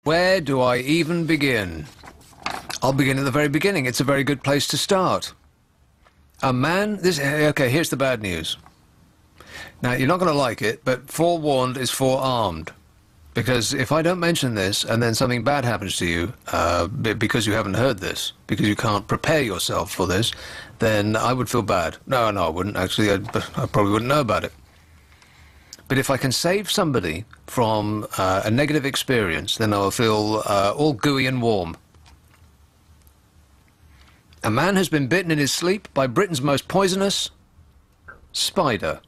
Where do I even begin? I'll begin at the very beginning. It's a very good place to start. A man... Okay, here's the bad news. Now, you're not going to like it, but forewarned is forearmed. Because if I don't mention this and then something bad happens to you, because you haven't heard this, because you can't prepare yourself for this, then I would feel bad. No, I wouldn't. Actually, I probably wouldn't know about it. But if I can save somebody from a negative experience, then I'll feel all gooey and warm. A man has been bitten in his sleep by Britain's most poisonous spider.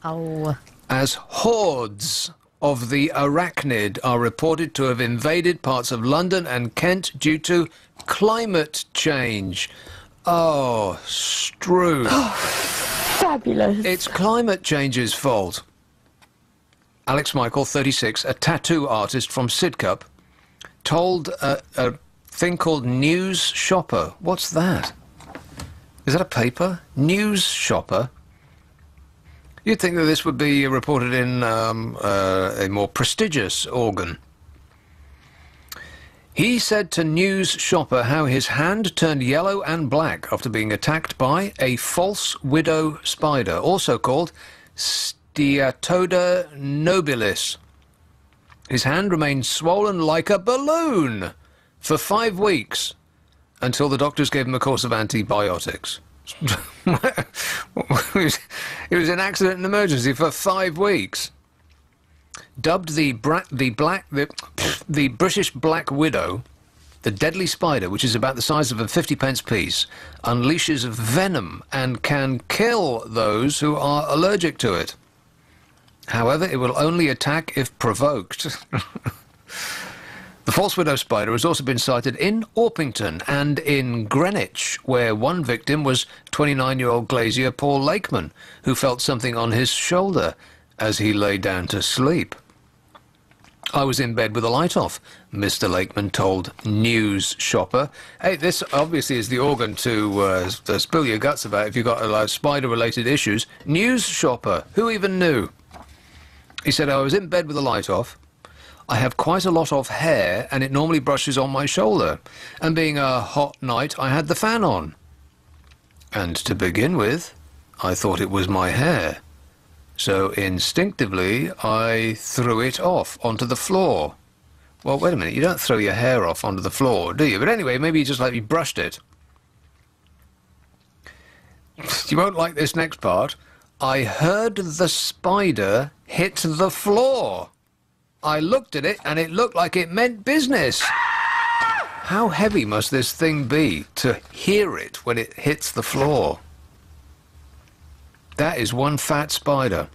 Oh. As hordes of the arachnid are reported to have invaded parts of London and Kent due to climate change. Oh, Struth. Oh, fabulous. It's climate change's fault. Alex Michael, 36, a tattoo artist from Sidcup, told a thing called News Shopper. What's that? Is that a paper? News Shopper? You'd think that this would be reported in a more prestigious organ. He said to News Shopper how his hand turned yellow and black after being attacked by a false widow spider, also called Steatoda nobilis. His hand remained swollen like a balloon for 5 weeks until the doctors gave him a course of antibiotics. It was an accident and emergency for 5 weeks. Dubbed the British Black Widow, the deadly spider, which is about the size of a 50-pence piece, unleashes venom and can kill those who are allergic to it. However, it will only attack if provoked. The false widow spider has also been sighted in Orpington and in Greenwich, where one victim was 29-year-old glazier Paul Lakeman, who felt something on his shoulder as he lay down to sleep. I was in bed with the light off, Mr. Lakeman told News Shopper. Hey, this obviously is the organ to spill your guts about if you've got spider-related issues. News Shopper, who even knew? He said, I was in bed with the light off. I have quite a lot of hair, and it normally brushes on my shoulder. And being a hot night, I had the fan on. And to begin with, I thought it was my hair. So instinctively, I threw it off onto the floor. Well, wait a minute, you don't throw your hair off onto the floor, do you? But anyway, maybe you just like you brushed it. You won't like this next part. I heard the spider hit the floor. I looked at it, and it looked like it meant business. How heavy must this thing be to hear it when it hits the floor? That is one fat spider.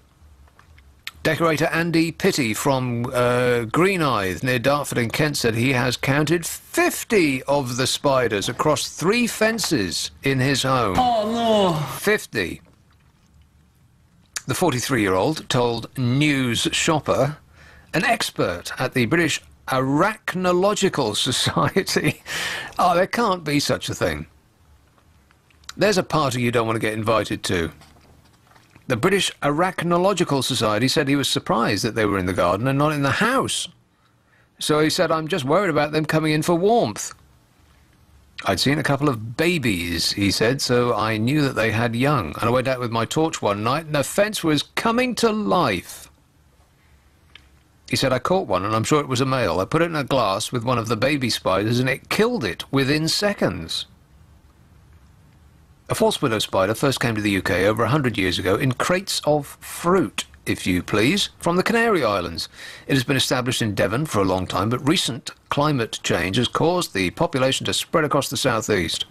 Decorator Andy Pitty from Greenithe near Dartford in Kent said he has counted 50 of the spiders across 3 fences in his home. Oh, no. 50. The 43-year-old told News Shopper, an expert at the British Arachnological Society. Oh, there can't be such a thing. There's a party you don't want to get invited to. The British Arachnological Society said he was surprised that they were in the garden and not in the house. So he said, I'm just worried about them coming in for warmth. I'd seen a couple of babies, he said, so I knew that they had young. And I went out with my torch one night and the fence was coming to life. He said, I caught one, and I'm sure it was a male. I put it in a glass with one of the baby spiders, and it killed it within seconds. A false widow spider first came to the UK over 100 years ago in crates of fruit, if you please, from the Canary Islands. It has been established in Devon for a long time, but recent climate change has caused the population to spread across the southeast.